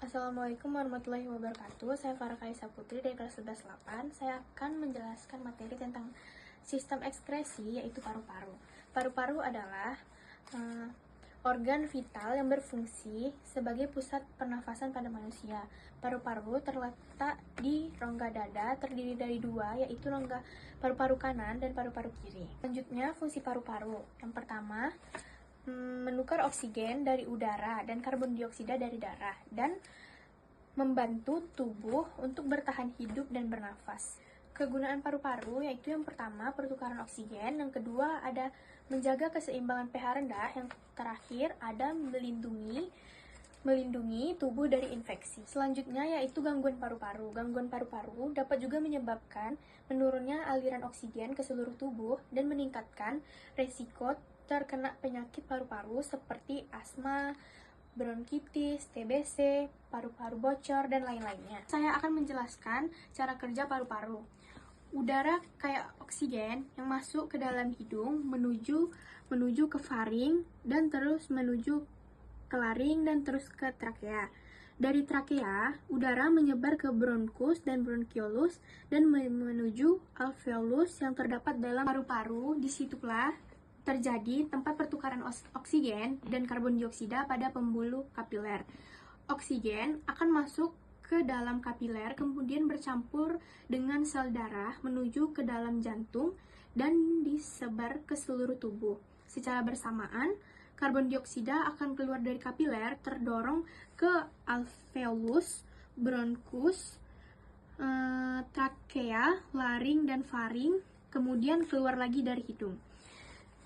Assalamualaikum warahmatullahi wabarakatuh. Saya Farah Kaisa Putri dari kelas 11-8. Saya akan menjelaskan materi tentang sistem ekskresi, yaitu paru-paru. Paru-paru adalah organ vital yang berfungsi sebagai pusat pernafasan pada manusia. Paru-paru terletak di rongga dada, terdiri dari dua, yaitu rongga paru-paru kanan dan paru-paru kiri. Selanjutnya, fungsi paru-paru. Yang pertama, menukar oksigen dari udara dan karbon dioksida dari darah dan membantu tubuh untuk bertahan hidup dan bernafas. Kegunaan paru-paru yaitu yang pertama pertukaran oksigen, yang kedua ada menjaga keseimbangan pH rendah, yang terakhir ada melindungi tubuh dari infeksi. Selanjutnya yaitu gangguan paru-paru. Gangguan paru-paru dapat juga menyebabkan menurunnya aliran oksigen ke seluruh tubuh dan meningkatkan resiko terkena penyakit paru-paru seperti asma, bronkitis, TBC, paru-paru bocor, dan lain-lainnya. Saya akan menjelaskan cara kerja paru-paru. Udara kayak oksigen yang masuk ke dalam hidung menuju ke faring dan terus menuju ke laring dan terus ke trakea. Dari trakea, udara menyebar ke bronkus dan bronkiolus dan menuju alveolus yang terdapat dalam paru-paru. Disitulah terjadi tempat pertukaran oksigen dan karbon dioksida pada pembuluh kapiler. Oksigen akan masuk ke dalam kapiler, kemudian bercampur dengan sel darah menuju ke dalam jantung dan disebar ke seluruh tubuh. Secara bersamaan, karbon dioksida akan keluar dari kapiler, terdorong ke alveolus, bronkus, trakea, laring, dan faring, kemudian keluar lagi dari hidung.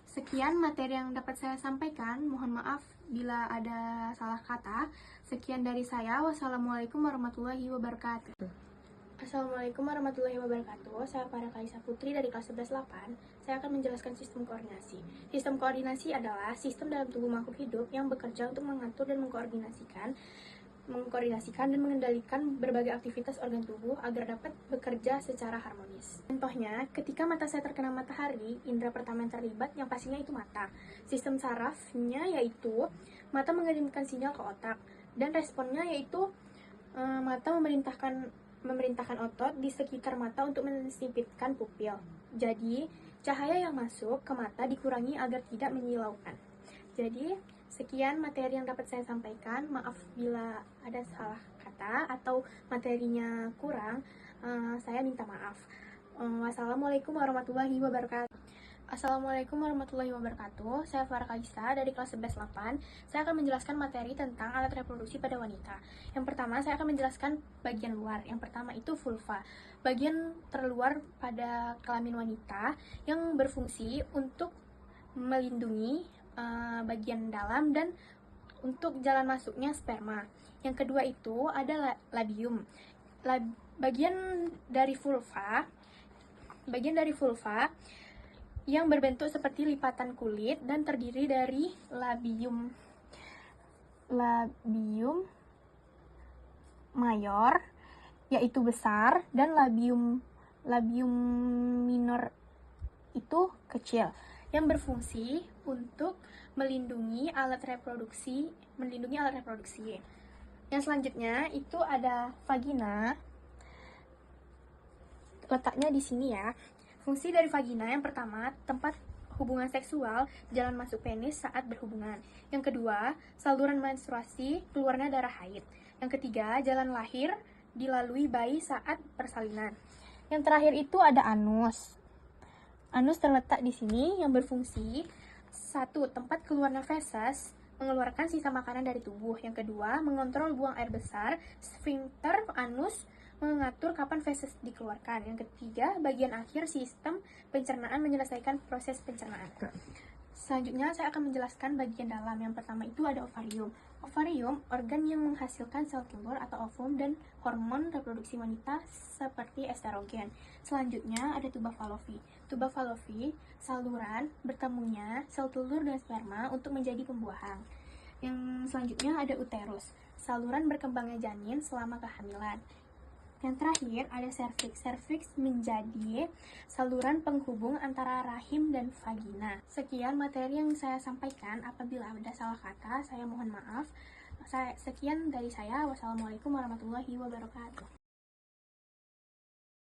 Sekian materi yang dapat saya sampaikan. Mohon maaf bila ada salah kata. Sekian dari saya. Wassalamualaikum warahmatullahi wabarakatuh. Assalamualaikum warahmatullahi wabarakatuh. Saya Farah Kaisa Putri dari kelas 11-8. Saya akan menjelaskan sistem koordinasi. Sistem koordinasi adalah sistem dalam tubuh makhluk hidup yang bekerja untuk mengatur dan mengkoordinasikan dan mengendalikan berbagai aktivitas organ tubuh agar dapat bekerja secara harmonis. Contohnya, ketika mata saya terkena matahari, indera pertama yang terlibat yang pastinya itu mata. Sistem sarafnya yaitu mata mengirimkan sinyal ke otak, dan responnya yaitu mata memerintahkan otot di sekitar mata untuk mensipitkan pupil. Jadi, cahaya yang masuk ke mata dikurangi agar tidak menyilaukan. Jadi, sekian materi yang dapat saya sampaikan. Maaf bila ada salah kata atau materinya kurang, saya minta maaf. Wassalamualaikum warahmatullahi wabarakatuh. Assalamualaikum warahmatullahi wabarakatuh. Saya Farah Kaisa dari kelas 11-8. Saya akan menjelaskan materi tentang alat reproduksi pada wanita. Yang pertama, saya akan menjelaskan bagian luar. Yang pertama itu vulva, bagian terluar pada kelamin wanita yang berfungsi untuk melindungi bagian dalam dan untuk jalan masuknya sperma. Yang kedua itu ada labium. Bagian dari vulva yang berbentuk seperti lipatan kulit dan terdiri dari labium mayor yaitu besar dan labium minor itu kecil, yang berfungsi untuk melindungi alat reproduksi. Yang selanjutnya itu ada vagina. Letaknya di sini ya. Fungsi dari vagina yang pertama, tempat hubungan seksual, jalan masuk penis saat berhubungan. Yang kedua, saluran menstruasi, keluarnya darah haid. Yang ketiga, jalan lahir dilalui bayi saat persalinan. Yang terakhir itu ada anus. Anus terletak di sini yang berfungsi: satu, tempat keluarnya feses, mengeluarkan sisa makanan dari tubuh. Yang kedua, mengontrol buang air besar, sphincter anus, mengatur kapan feses dikeluarkan. Yang ketiga, bagian akhir sistem pencernaan, menyelesaikan proses pencernaan. Selanjutnya, saya akan menjelaskan bagian dalam. Yang pertama itu ada ovarium. Ovarium, organ yang menghasilkan sel telur atau ovum dan hormon reproduksi wanita seperti estrogen. Selanjutnya ada tuba Fallopi. Tuba Fallopi, saluran bertemunya sel telur dan sperma untuk menjadi pembuahan. Yang selanjutnya ada uterus, saluran berkembangnya janin selama kehamilan. Yang terakhir ada serviks. Serviks menjadi saluran penghubung antara rahim dan vagina. Sekian materi yang saya sampaikan. Apabila ada salah kata, saya mohon maaf. Sekian dari saya. Wassalamualaikum warahmatullahi wabarakatuh.